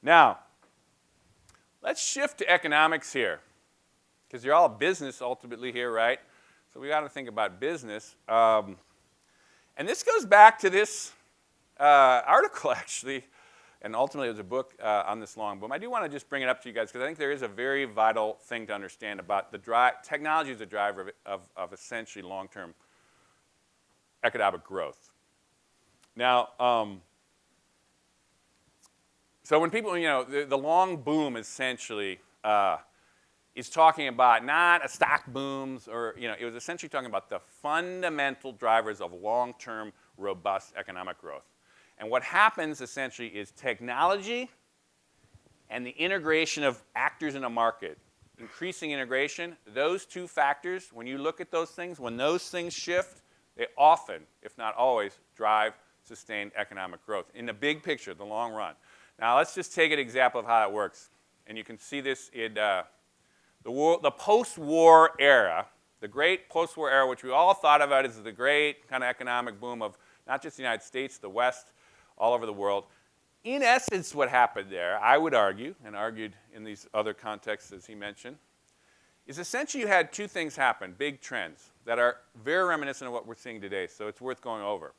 Now, let's shift to economics here, because you're all business ultimately here, right? So we got to think about business. And this goes back to this article, actually, and ultimately it was a book on this long boom. I do want to just bring it up to you guys, because I think there is a very vital thing to understand about the technology as a driver of essentially long-term economic growth. Now, so when people, the long boom essentially is talking about not a stock booms or, it was essentially talking about the fundamental drivers of long-term robust economic growth. And what happens essentially is technology and the integration of actors in a market, increasing integration, those two factors, when you look at those things, when those things shift, they often, if not always, drive sustained economic growth in the big picture, the long run. Now, let's just take an example of how that works. And you can see this in the post-war era, the great post-war era, which we all thought about as the great kind of economic boom of not just the United States, the West, all over the world. In essence, what happened there, I would argue, and argued in these other contexts as he mentioned, is essentially you had two things happen, big trends, that are very reminiscent of what we're seeing today, so it's worth going over.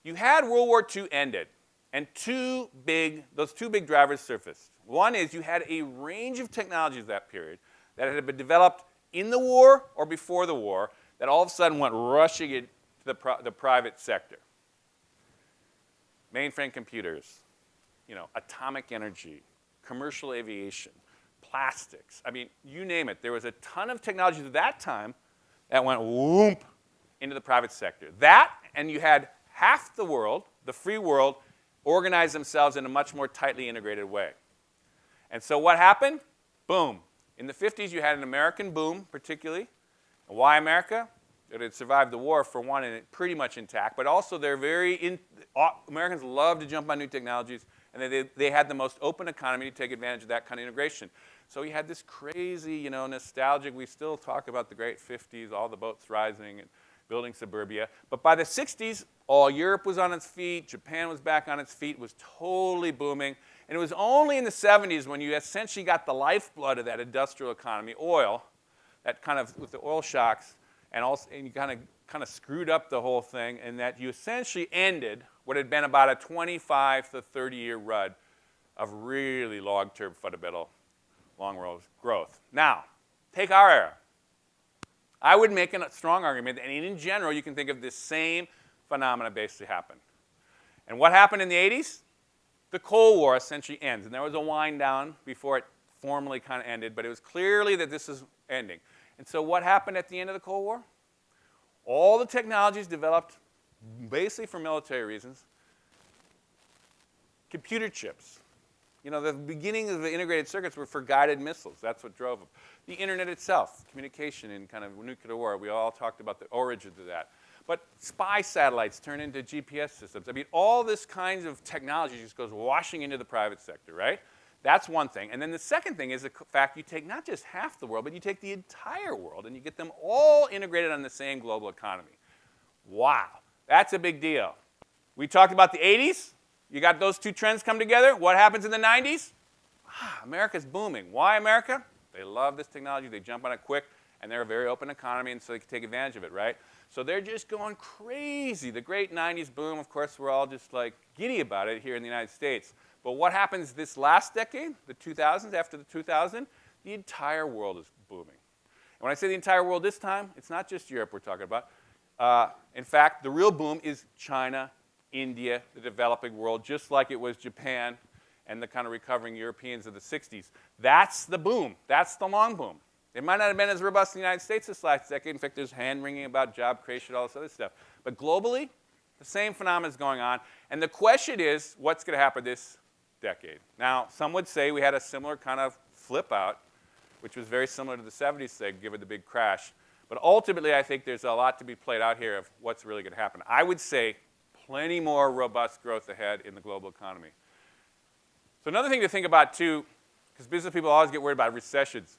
You had World War II ended, and those two big drivers surfaced. One is you had a range of technologies that period that had been developed in the war or before the war that all of a sudden went rushing into the private sector. Mainframe computers, atomic energy, commercial aviation, plastics. I mean, you name it. There was a ton of technologies at that time that went whoomp into the private sector. That, and you had half the world, the free world, organize themselves in a much more tightly integrated way. And so what happened? Boom. In the 50s, you had an American boom, particularly. And why America? It had survived the war, for one, and it pretty much intact. But also, Americans love to jump on new technologies, and they had the most open economy to take advantage of that kind of integration. So you had this crazy, nostalgic, we still talk about the great 50s, all the boats rising and building suburbia. But by the 60s, all Europe was on its feet, Japan was back on its feet, was totally booming. And it was only in the 70s when you essentially got the lifeblood of that industrial economy, oil, that kind of, with the oil shocks, and you kind of screwed up the whole thing, and that you essentially ended what had been about a 25 to 30-year run of really long-term fundamental long-run growth. Now, take our era. I would make a strong argument that in general, you can think of this same phenomena basically happen. And what happened in the 80s? The Cold War essentially ends. And there was a wind down before it formally kind of ended, but it was clearly that this is ending. And so what happened at the end of the Cold War? All the technologies developed basically for military reasons. Computer chips. The beginning of the integrated circuits were for guided missiles. That's what drove them. The internet itself, communication in kind of nuclear war, we all talked about the origins of that. But spy satellites turn into GPS systems. I mean, all this kinds of technology just goes washing into the private sector, right? That's one thing. And then the second thing is the fact you take not just half the world, but you take the entire world, and you get them all integrated on the same global economy. Wow, that's a big deal. We talked about the 80s. You got those two trends come together. What happens in the 90s? America's booming. Why America? They love this technology. They jump on it quick, and they're a very open economy, and so they can take advantage of it, right? So they're just going crazy. The great 90s boom, of course, we're all just like giddy about it here in the United States. But what happens this last decade, the 2000s, after the 2000, the entire world is booming. And when I say the entire world this time, it's not just Europe we're talking about. In fact, the real boom is China, India, the developing world, just like it was Japan and the kind of recovering Europeans of the 60s. That's the boom. That's the long boom. It might not have been as robust in the United States this last decade. In fact, there's hand-wringing about job creation, all this other stuff. But globally, the same phenomenon is going on. And the question is, what's going to happen this decade? Now, some would say we had a similar kind of flip out, which was very similar to the 70s thing, given the big crash. But ultimately, I think there's a lot to be played out here of what's really going to happen. I would say plenty more robust growth ahead in the global economy. So another thing to think about, too, because business people always get worried about recessions,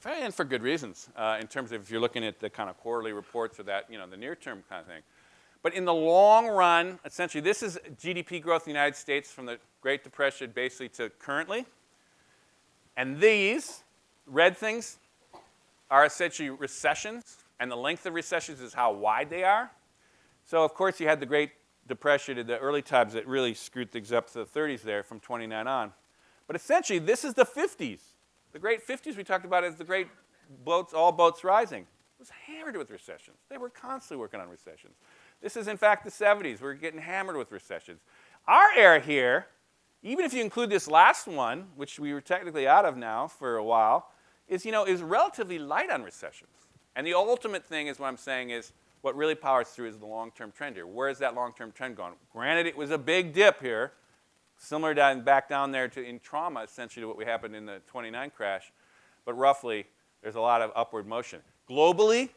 and for good reasons, in terms of if you're looking at the kind of quarterly reports or that, the near-term kind of thing. But in the long run, essentially, this is GDP growth in the United States from the Great Depression basically to currently. And these red things are essentially recessions, and the length of recessions is how wide they are. So, of course, you had the Great Depression in the early times that really screwed things up to the 30s there from 29 on. But essentially, this is the 50s. The great 50s we talked about as the great boats, all boats rising. It was hammered with recessions. They were constantly working on recessions. This is, in fact, the 70s. We're getting hammered with recessions. Our era here, even if you include this last one, which we were technically out of now for a while, is relatively light on recessions. And the ultimate thing is what I'm saying is what really powers through is the long-term trend here. Where is that long-term trend going? Granted, it was a big dip here, similar back down there in trauma, essentially, to what we happened in the 29 crash. But roughly, there's a lot of upward motion. Globally,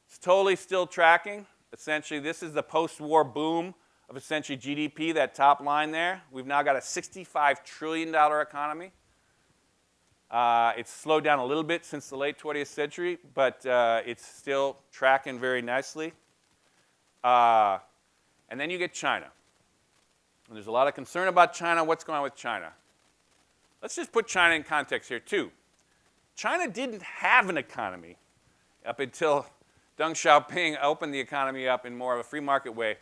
it's totally still tracking. Essentially, this is the post-war boom of essentially GDP, that top line there. We've now got a $65 trillion economy. It's slowed down a little bit since the late 20th century, but it's still tracking very nicely. And then you get China. And there's a lot of concern about China. What's going on with China? Let's just put China in context here, too. China didn't have an economy up until Deng Xiaoping opened the economy up in more of a free market way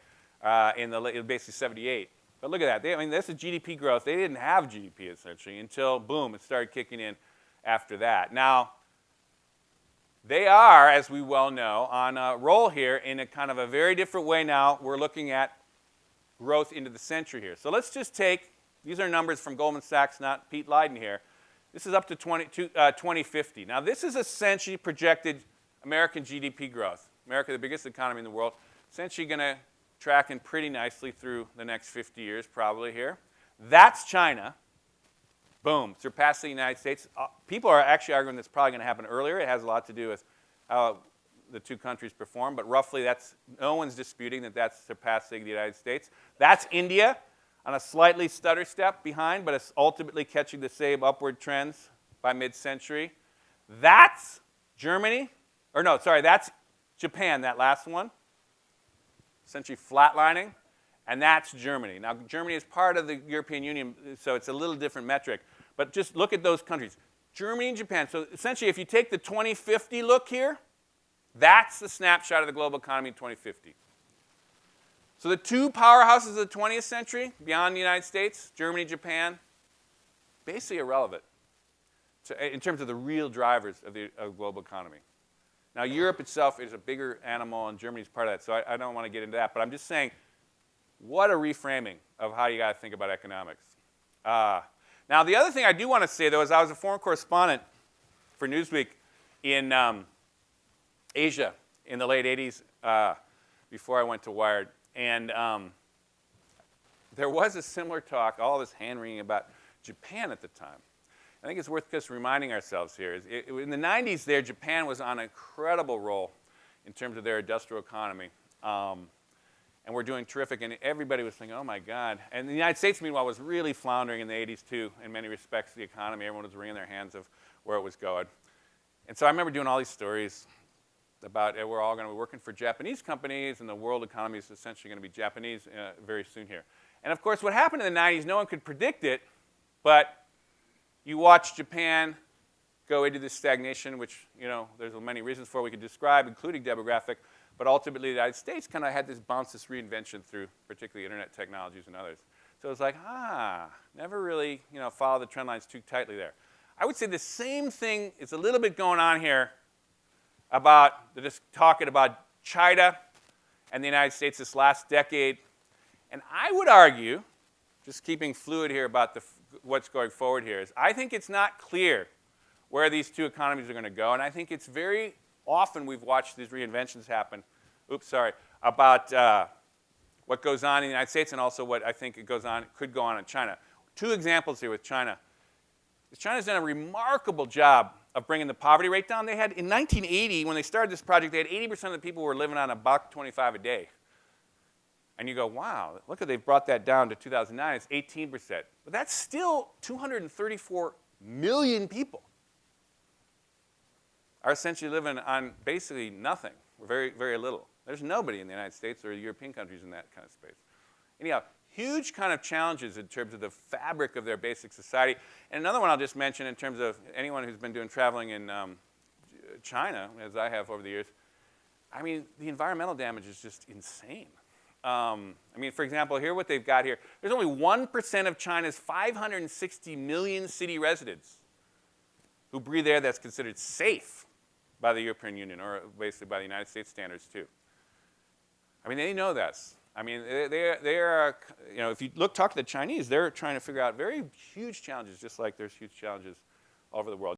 in basically 78. But look at that. This is GDP growth. They didn't have GDP, essentially, until, boom, it started kicking in after that. Now, they are, as we well know, on a roll here in a kind of a very different way now. We're looking at growth into the century here. So let's just take, these are numbers from Goldman Sachs, not Pete Leyden here. This is up to 2050. Now, this is essentially projected American GDP growth. America, the biggest economy in the world, essentially going to track in pretty nicely through the next 50 years, probably here. That's China. Boom, surpassing the United States. People are actually arguing that's probably going to happen earlier. It has a lot to do with how the two countries perform, but roughly no one's disputing that that's surpassing the United States. That's India on a slightly stutter step behind, but it's ultimately catching the same upward trends by mid-century. That's Germany. That's Japan, that last one, essentially flatlining, and that's Germany. Now, Germany is part of the European Union, so it's a little different metric, but just look at those countries. Germany and Japan. So essentially, if you take the 2050 look here, that's the snapshot of the global economy in 2050. So the two powerhouses of the 20th century, beyond the United States, Germany, Japan, basically irrelevant in terms of the real drivers of the global economy. Now, Europe itself is a bigger animal, and Germany's part of that, so I don't want to get into that. But I'm just saying, what a reframing of how you got to think about economics. Now, the other thing I do want to say, though, is I was a foreign correspondent for Newsweek in Asia in the late 80s before I went to Wired. And there was a similar talk, all this hand-wringing about Japan at the time. I think it's worth just reminding ourselves here. In the 90s there, Japan was on an incredible roll in terms of their industrial economy. And we're doing terrific, and everybody was thinking, oh my God. And the United States, meanwhile, was really floundering in the 80s too, in many respects, the economy. Everyone was wringing their hands of where it was going. And so I remember doing all these stories about we're all going to be working for Japanese companies, and the world economy is essentially going to be Japanese very soon here. And of course, what happened in the 90s, no one could predict it, but you watch Japan go into this stagnation, which, there's many reasons for we could describe, including demographic, but ultimately the United States kind of had this bounce, this reinvention through particularly internet technologies and others. So it was like, never really, follow the trend lines too tightly there. I would say the same thing is a little bit going on here about just talking about China and the United States this last decade. And I would argue, just keeping fluid here about what's going forward here, is I think it's not clear where these two economies are going to go. And I think it's very often we've watched these reinventions happen, about what goes on in the United States and also what I think could go on in China. Two examples here with China. China's done a remarkable job of bringing the poverty rate down. They had, in 1980, when they started this project, they had 80% of the people were living on $1.25 a day. And you go, wow, look at they've brought that down to 2009. It's 18%. But that's still 234 million people are essentially living on basically nothing, very, very little. There's nobody in the United States or European countries in that kind of space. Anyhow, huge kind of challenges in terms of the fabric of their basic society. And another one I'll just mention in terms of anyone who's been doing traveling in China, as I have over the years, I mean, the environmental damage is just insane. I mean, for example, here what they've got here, there's only 1% of China's 560 million city residents who breathe air that's considered safe by the European Union, or basically by the United States standards too. I mean, they know this. I mean, they are, you know, if you talk to the Chinese, they're trying to figure out very huge challenges, just like there's huge challenges all over the world.